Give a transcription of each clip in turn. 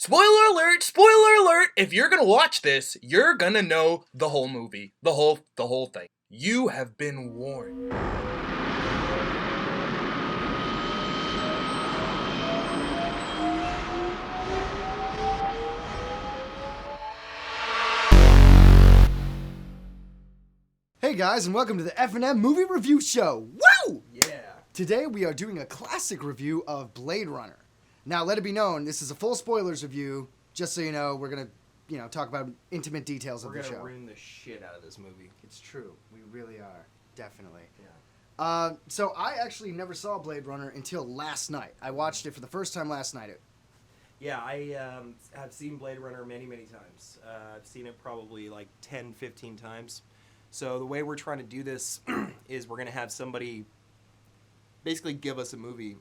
Spoiler alert! Spoiler alert! If you're gonna watch this, you're gonna know the whole movie. The whole thing. You have been warned. Hey guys, and welcome to the F&M Movie Review Show. Woo! Yeah. Today we are doing a classic review of Bladerunner. Now, let it be known, this is a full spoilers review. Just so you know, we're gonna, talk about intimate details of the show. We're gonna ruin the shit out of this movie. It's true. We really are. Definitely. Yeah. So I actually never saw Blade Runner until last night. I watched it for the first time last night. Yeah, I have seen Blade Runner many, many times. I've seen it probably like 10, 15 times. So the way we're trying to do this is we're going to have somebody basically give us a movie,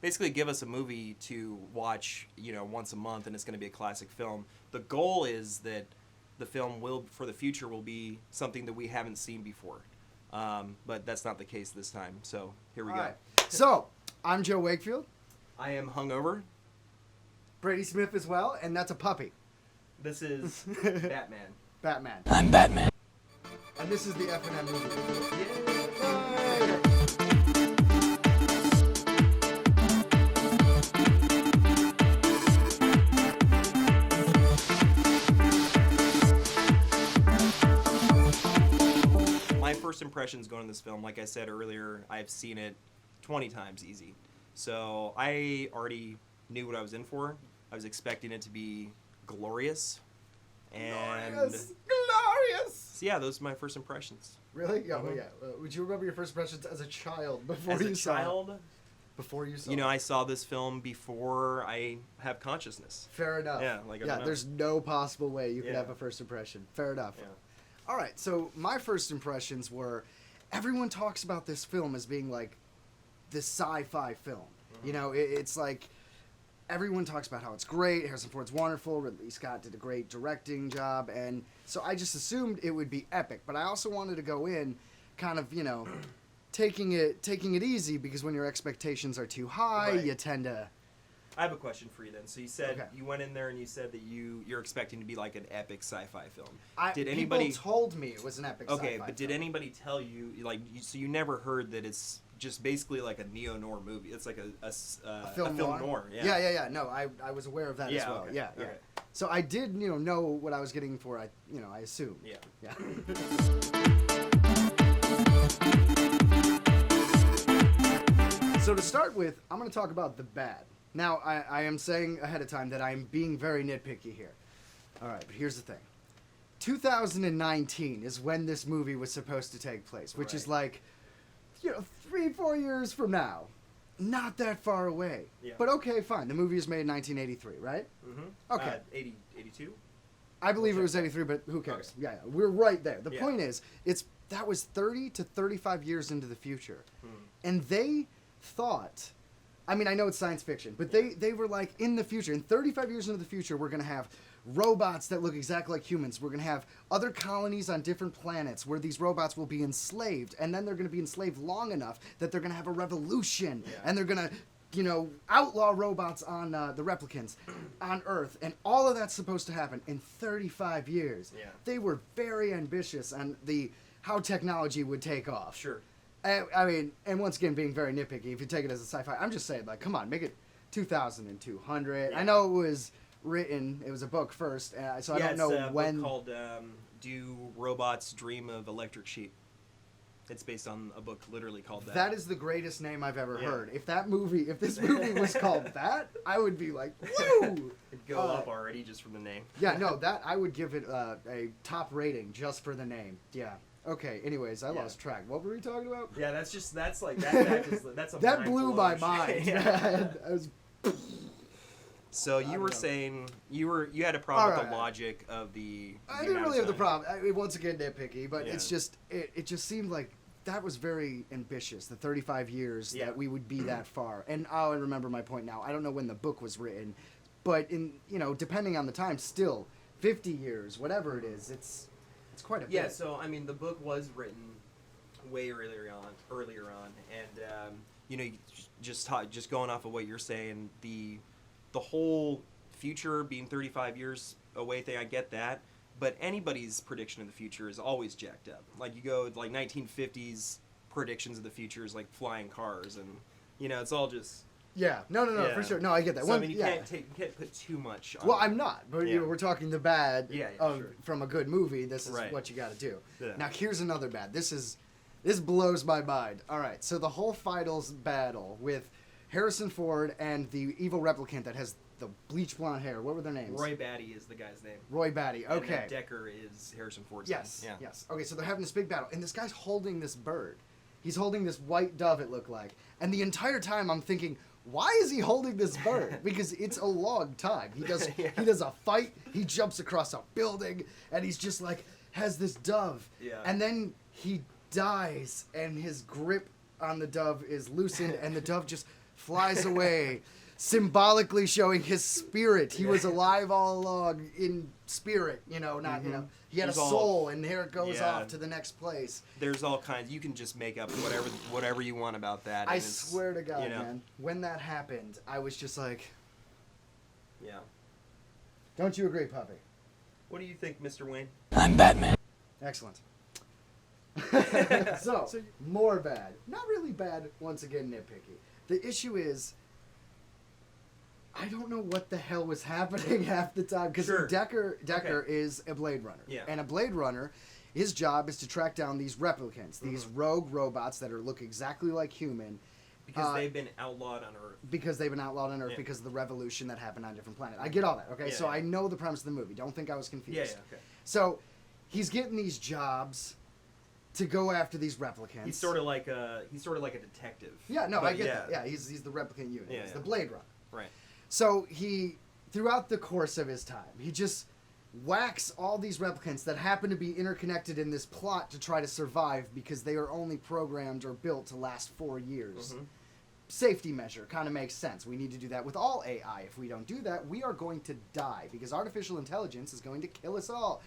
basically give us a movie to watch, once a month, and it's going to be a classic film. The goal is that the film for the future will be something that we haven't seen before. But that's not the case this time. So here we go. Right. So, I'm Joe Wakefield. I am hungover. Brady Smith as well, and that's a puppy. This is Batman. Batman. I'm Batman. And this is the F&M Movie Review. My first impressions going to this film, like I said earlier, I've seen it 20 times easy. So I already knew what I was in for. I was expecting it to be glorious. And Glorious! so yeah, those are my first impressions. Really? Yeah, Mhm. well, yeah. Would you remember your first impressions as a child before As you a saw child, it? Before you saw I saw this film before I have consciousness. Fair enough. Yeah, I don't know. There's no possible way you could Yeah. have a first impression. Fair enough. Yeah. All right, so my first impressions were, everyone talks about this film as being like this sci-fi film. Mhm. It's like everyone talks about how it's great, Harrison Ford's wonderful, Ridley Scott did a great directing job, and so I just assumed it would be epic. But I also wanted to go in kind of, taking it easy, because when your expectations are too high, Right. you tend to... I have a question for you then. So you said Okay. you went in there and you said that you're expecting to be like an epic sci-fi film. Did People anybody told me it was an epic Okay, sci-fi but did film. anybody tell you so you never heard that it's just basically like a neo-noir movie? It's like a film noir. Yeah. No, I was aware of that as Yeah, well. okay, Yeah. okay. So I did, know what I was getting for. I assumed. Yeah. Yeah. So to start with, I'm going to talk about the bad. Now, I am saying ahead of time that I'm being very nitpicky here. All right, but here's the thing. 2019 is when this movie was supposed to take place, which is Right. like, 3-4 years from now. Not that far away. Yeah. But okay, fine. The movie was made in 1983, right? Mm-hmm. Okay. 82? I believe it check was that. 83, but who cares? Okay. Yeah, we're right there. The Yeah. point is, that was 30 to 35 years into the future. Hmm. And they thought, I mean, I know it's science fiction, but they were like, in the future, in 35 years into the future, we're going to have robots that look exactly like humans. We're going to have other colonies on different planets where these robots will be enslaved, and then they're going to be enslaved long enough that they're going to have a revolution, Yeah. and they're going to outlaw robots on the replicants on Earth, and all of that's supposed to happen in 35 years. Yeah. They were very ambitious on how technology would take off. Sure. I mean, and once again, being very nitpicky, if you take it as a sci-fi, I'm just saying, like, come on, make it 2,200. I Yeah. know it was a book first, so I don't know it's a when. book called Do Robots Dream of Electric Sheep? It's based on a book literally called that. That is the greatest name I've ever Yeah. heard. If this movie was called that, I would be like, woo! It'd go up already just from the name. Yeah, no, that I would give it a top rating just for the name. Yeah. Okay. Anyways, I Yeah. lost track. What were we talking about? Yeah, that's like that's a That mind blew my blow. mind. Yeah. Man. I was. So I you don't were know. saying you had a problem with Alright. the logic of the. I didn't amount really of have the time. problem. I mean, once again, nitpicky, but Yeah. it's just it just seemed like that was very ambitious. The 35 years Yeah. that we would be that far, and I remember my point now. I don't know when the book was written, but depending on the time, still 50 years, whatever it is, it's quite a bit. Yeah, so I mean, the book was written way earlier on, and just going off of what you're saying, the the whole future being 35 years away thing, I get that. But anybody's prediction of the future is always jacked up. Like you go like 1950s predictions of the future is like flying cars, and it's all just. Yeah, no, Yeah. for sure. No, I get that. So, I mean, you can't put too much on Well, it. I'm not, but Yeah. we're talking the bad sure. from a good movie. This is Right. what you got to do. Yeah. Now, here's another bad. This blows my mind. All right, so the whole finals battle with Harrison Ford and the evil replicant that has the bleach blonde hair. What were their names? Roy Batty is the guy's name. Roy Batty. And Okay. then Decker is Harrison Ford's Yes. name. Yeah. Yes. Okay, so they're having this big battle, and this guy's holding this bird. He's holding this white dove, it looked like. And the entire time I'm thinking, why is he holding this bird? Because it's a long time. He does Yeah. he does a fight, he jumps across a building, and he's just like has this dove. Yeah. And then he dies, and his grip on the dove is loosened, and the dove just flies away, symbolically showing his spirit. He was alive all along in spirit, not, he had He's a all- soul, and here it goes Yeah. off to the next place. There's all kinds. You can just make up whatever you want about that. I and it's, swear to God, you know, man, when that happened, I was just like, Yeah. don't you agree, Puppy? What do you think, Mr. Wayne? Excellent. so, more bad. Not really bad, once again, nitpicky. The issue is, I don't know what the hell was happening half the time, because Sure. Decker Okay. is a Blade Runner. Yeah. And a Blade Runner, his job is to track down these replicants, these rogue robots that look exactly like human, Because they've been outlawed on Earth. because they've been outlawed on Earth Yeah. because of the revolution that happened on a different planet. I get all that, okay? Yeah, So yeah. I know the premise of the movie. Don't think I was confused. Yeah, okay. So he's getting these jobs to go after these replicants. He's sort of like a detective. Yeah, no, But I get that. Yeah, he's the replicant unit. Yeah, He's yeah. the Blade Runner. Right. So he, throughout the course of his time, he just whacks all these replicants that happen to be interconnected in this plot to try to survive because they are only programmed or built to last 4 years. Mhm. Safety measure kind of makes sense. We need to do that with all AI. If we don't do that, we are going to die because artificial intelligence is going to kill us all.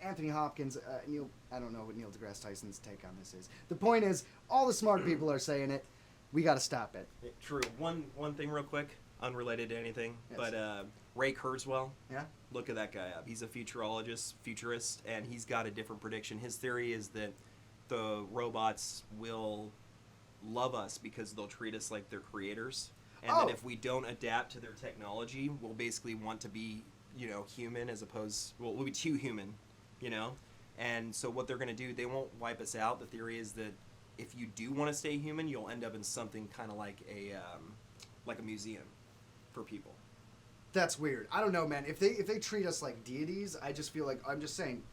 Anthony Hopkins, I don't know what Neil deGrasse Tyson's take on this is. The point is, all the smart people are saying it. We got to stop it. True. One thing real quick, unrelated to anything, Yes. but Ray Kurzweil, Yeah? look at that guy up. He's a futurist, and he's got a different prediction. His theory is that the robots will love us because they'll treat us like their creators, and Oh. that if we don't adapt to their technology, we'll basically want to be, human as opposed, we'll be too human, And so what they're going to do, they won't wipe us out. The theory is that if you do want to stay human, you'll end up in something kind of like a museum for people. That's weird. I don't know, man. If they treat us like deities, I just feel like, I'm just saying,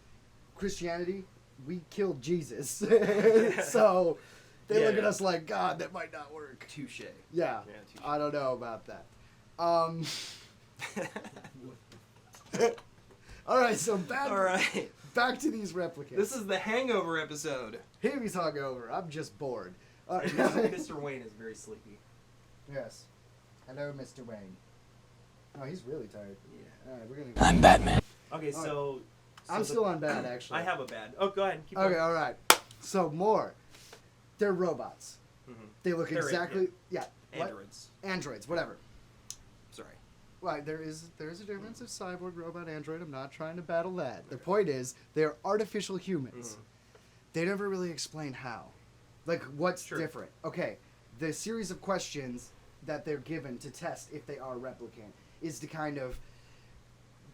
Christianity, we killed Jesus. So they Yeah, look at yeah. us like, God, that might not work. Touche. Yeah, Yeah, touche. I don't know about that. All right, so All right. back to these replicants. This is the Hangover episode. He's hungover. I'm just bored. All right. Mr. Wayne is very sleepy. Yes. Hello, Mr. Wayne. Oh, he's really tired. Yeah. All right, we're gonna. I'm Batman. Okay, so I'm still on bad, actually. I have a bad. Oh, go ahead. Keep Okay, going. all right. So more. They're robots. Mhm. They look They're- exactly. Yeah. what? Androids. Androids. Whatever. Sorry. Well, there is a difference of cyborg, robot, android. I'm not trying to battle that. The point is, they're artificial humans. Mhm. They never really explain how. Like, what's Sure. different? Okay, the series of questions that they're given to test if they are replicant is to kind of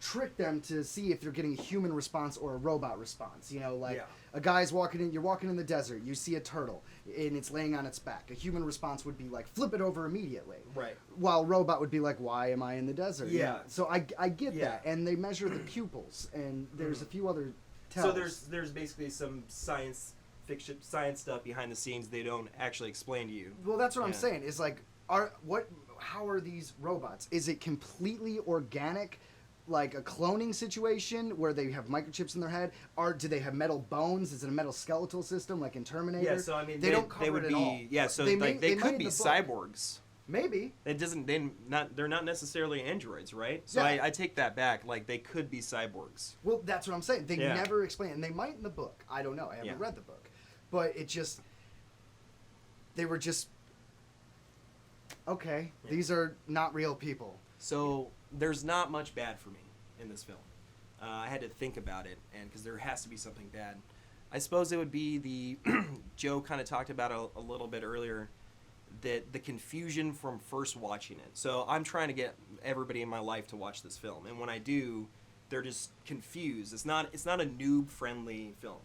trick them to see if they're getting a human response or a robot response. Like Yeah. a guy's you're walking in the desert, you see a turtle, and it's laying on its back. A human response would be like, flip it over immediately. Right. While robot would be like, why am I in the desert? Yeah. So I get Yeah. that, and they measure the pupils, and there's a few other tells. So there's basically some science fiction, science stuff behind the scenes they don't actually explain to you. Well, that's what I'm Yeah. saying. Is like, how are these robots? Is it completely organic, like a cloning situation where they have microchips in their head? Or do they have metal bones? Is it a metal skeletal system like in Terminator? Yeah. So I mean, they don't cover they would it be at all. yeah. So They like may- they they could might be in the book. cyborgs. Maybe. It doesn't. They're not necessarily androids, right? So Yeah. I take that back. Like they could be cyborgs. Well, that's what I'm saying. They Yeah. never explain, and they might in the book. I don't know. I haven't Yeah. read the book, but it just they were just okay. Yeah. These are not real people. So there's not much bad for me in this film. I had to think about it, and because there has to be something bad. I suppose it would be the Joe kind of talked about a little bit earlier, that the confusion from first watching it. So I'm trying to get everybody in my life to watch this film, and when I do, they're just confused. It's not a noob friendly film,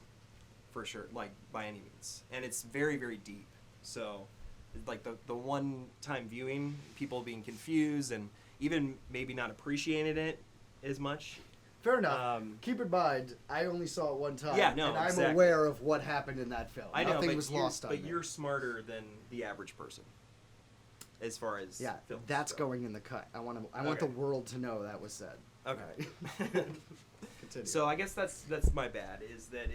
for sure, like by any means, and it's very, very deep. So like the one time viewing, people being confused and even maybe not appreciating it as much. Fair enough. Keep in mind, I only saw it one time. Yeah, no, and I'm exactly. aware of what happened in that film. I know, Nothing but was lost on me. But you're smarter than the average person, as far as films that's go. going in the cut. I want Okay. the world to know that was said. Okay. Right. Continue. So I guess that's my bad, is that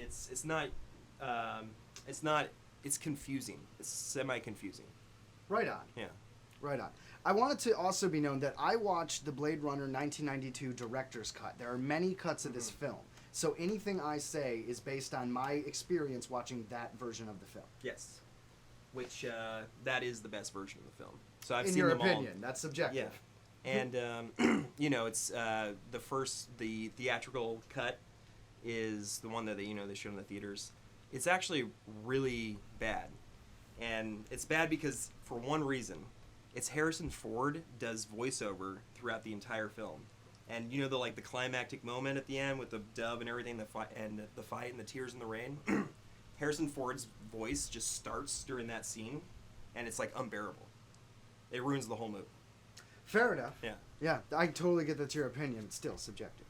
it's confusing. It's semi-confusing. Right on. Yeah. Right on. I want it to also be known that I watched the Blade Runner 1992 director's cut. There are many cuts of this film. So anything I say is based on my experience watching that version of the film. Yes. Which that is the best version of the film. So I've In seen your them opinion, all. that's subjective. Yeah. And it's the theatrical cut is the one that they showed in the theaters. It's actually really bad. And it's bad because for one reason, it's Harrison Ford does voiceover throughout the entire film. And the climactic moment at the end with the dove and everything, the fight and the tears in the rain. Harrison Ford's voice just starts during that scene, and it's like unbearable. It ruins the whole movie. Fair enough. Yeah. Yeah, I totally get that's your opinion. It's still subjective.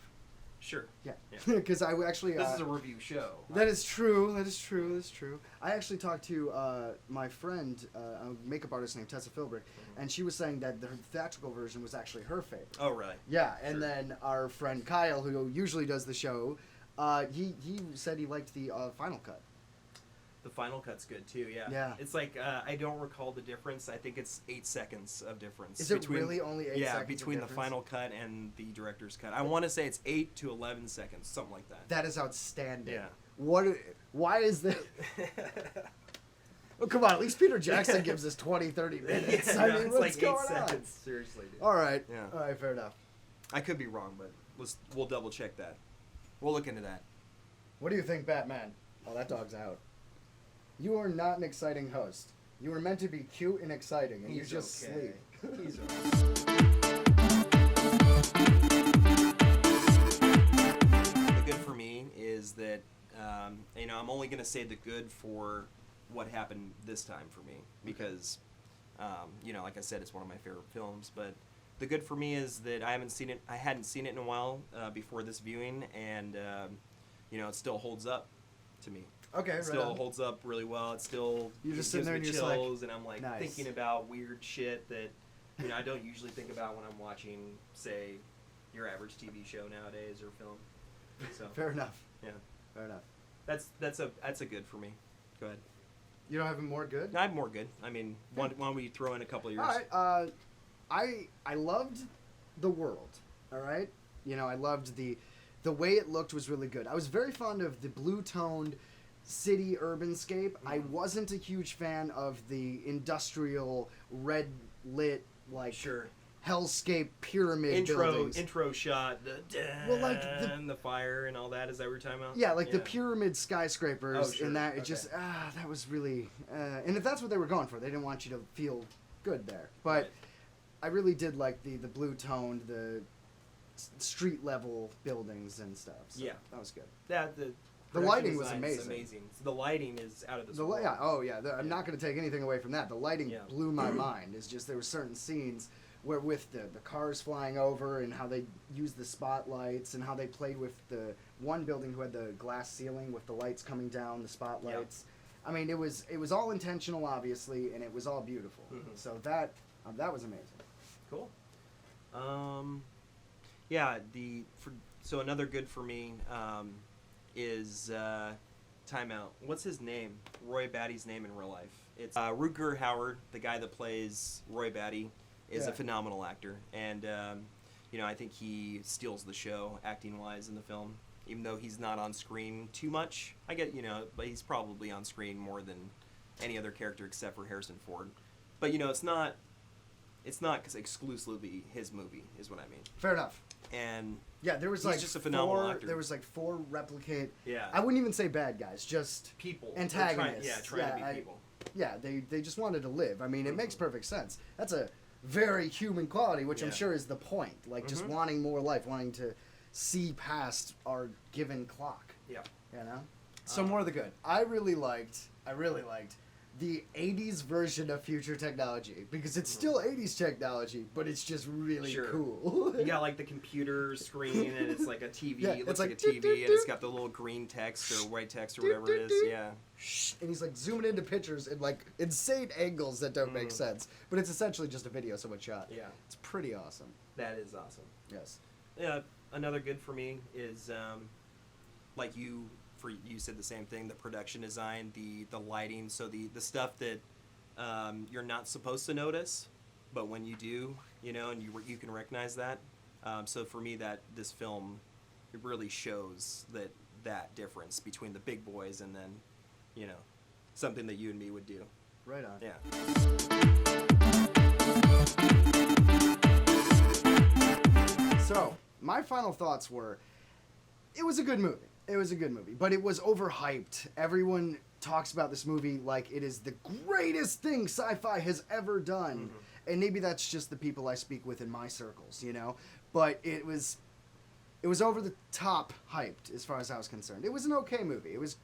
Sure. Yeah. Yeah. Because I actually... This is a review show. That is true. That is true. That's true. I actually talked to my friend, a makeup artist named Tessa Philbrick, and she was saying that the theatrical version was actually her favorite. Oh, really? Yeah, and Sure. then our friend Kyle, who usually does the show, he said he liked the final cut. The final cut's good too. Yeah. Yeah. It's like I don't recall the difference. I think it's 8 seconds of difference. Is it really only 8 seconds? Yeah, of between the difference? final cut and the director's cut. I want to say it's 8 to 11 seconds, something like that. That is outstanding. Yeah. Why is that? Oh, come on, at least Peter Jackson gives us 20, 30 minutes. Yeah, I no, mean, it's what's like going 8 on? seconds. Seriously, dude. All right. Yeah. All right, fair enough. I could be wrong, but we'll double check that. We'll look into that. What do you think, Batman? Oh, that dog's out. You are not an exciting host. You were meant to be cute and exciting, and you just sleep. He's okay. The good for me is that I'm only going to say the good for what happened this time for me because like I said, it's one of my favorite films. But the good for me is that I hadn't seen it in a while before this viewing, and it still holds up to me. Okay, It still holds up really well. It still You're just gives sitting there me and you're just like, chills, and I'm like nice. thinking about weird shit that I don't usually think about when I'm watching, say, your average TV show nowadays or film. So Fair enough. yeah, Fair enough. that's a good for me. Go ahead. You don't have more good? I have more good. I mean, why don't we throw in a couple of yours? All right. I loved the world. All right. I loved the way it looked was really good. I was very fond of the blue toned city urbanscape. I wasn't a huge fan of the industrial red lit Sure. hellscape pyramid buildings. Intro shot. Well, like the fire and all that. Is that what you're talking about? Yeah, like the pyramid skyscrapers Oh, sure. and that. It Okay. just that was really. And if that's what they were going for, they didn't want you to feel good there. But Right. I really did like the blue toned, the street level buildings and stuff. So Yeah. that was good. The lighting was production design is amazing. amazing. The lighting is out of this world. I'm not going to take anything away from that. The lighting Yeah. blew my mind. It's just there were certain scenes where with the cars flying over and how they used the spotlights and how they played with the one building who had the glass ceiling with the lights coming down, the spotlights. I mean, it was all intentional, obviously, and it was all beautiful. Mhm. So that was amazing. Cool. So another good for me is timeout. What's his name? Roy Batty's name in real life. It's Rutger Hauer, the guy that plays Roy Batty, is Yeah. a phenomenal actor, and I think he steals the show acting wise in the film. Even though he's not on screen too much, but he's probably on screen more than any other character except for Harrison Ford. But it's it's not exclusively his movie, is what I mean. Fair enough. And yeah, there was he's like just a phenomenal actor. There was like 4 replicate. Yeah. I wouldn't even say bad guys, just people. antagonists. Trying to be people. Yeah, they just wanted to live. I mean, it makes perfect sense. That's a very human quality, which I'm sure is the point. Like just wanting more life, wanting to see past our given clock. Yeah. You know. So more of the good. I really liked the 80s version of future technology because it's still 80s technology, but it's just really cool. You got like the computer screen and it's like a TV. Yeah, it looks it's like a like, TV and it's got the little green text or white text or whatever it is. Yeah. And he's like zooming into pictures in like insane angles that don't make sense, but it's essentially just a video someone shot. Yeah. It's pretty awesome. That is awesome. Yes. Yeah. Another good for me is like you said the same thing, the production design, the lighting, so the stuff that you're not supposed to notice, but when you do, you know, and you can recognize that. So for me, that this film, it really shows that difference between the big boys and then, you know, something that you and me would do. Right on. Yeah. So my final thoughts were, it was a good movie. It was a good movie, but it was overhyped. Everyone talks about this movie like it is the greatest thing sci-fi has ever done. And maybe that's just the people I speak with in my circles, you know? But it was over the top hyped as far as I was concerned. It was an okay movie. It was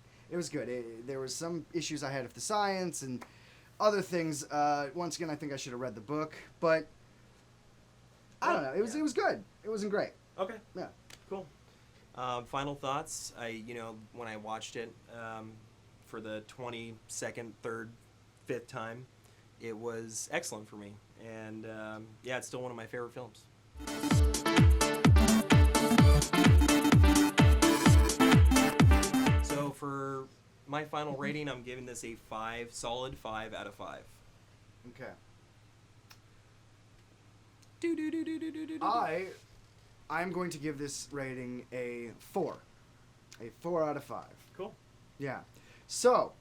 good. There was some issues I had with the science and other things. Once again, I think I should have read the book, but I don't know. It was good. It wasn't great. Okay. Yeah. Cool. Final thoughts. When I watched it for the 22nd, 3rd, 5th time, it was excellent for me. And it's still one of my favorite films. So for my final rating, I'm giving this a solid 5 out of 5. Okay. Do-do-do-do-do-do-do. I'm going to give this rating a 4. A 4 out of 5. Cool. Yeah. So,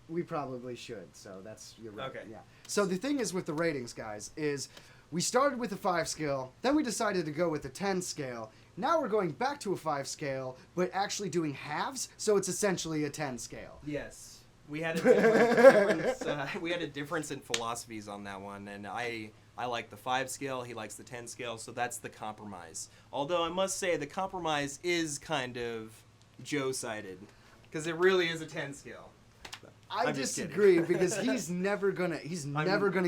we probably should. So, you're right. Okay. Yeah. So, the thing is with the ratings, guys, is we started with a 5 scale, then we decided to go with a 10 scale. Now we're going back to a 5 scale, but actually doing halves, so it's essentially a 10 scale. Yes. We had a difference in philosophies on that one, and I like the 5 scale, he likes the 10 scale, so that's the compromise. Although I must say the compromise is kind of Joe-sided, because it really is a 10 scale. I disagree because he's never gonna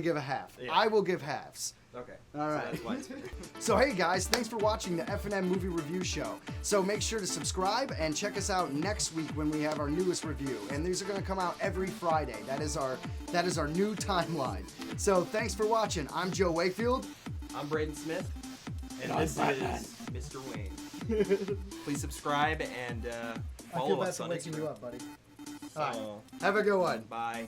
give a half. Yeah. I will give halves. Okay. All right. So that's why it's fair. So hey guys, thanks for watching the F&M Movie Review Show. So make sure to subscribe and check us out next week when we have our newest review. And these are going to come out every Friday. That is our new timeline. So thanks for watching. I'm Joe Wakefield. I'm Braden Smith. And this is Mr. Wayne. Please subscribe and follow us on Instagram. Waking you up, buddy. All right. Have a good one. Bye.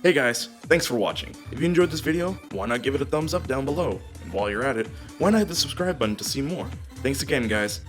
Hey guys, thanks for watching. If you enjoyed this video, why not give it a thumbs up down below? And while you're at it, why not hit the subscribe button to see more? Thanks again guys.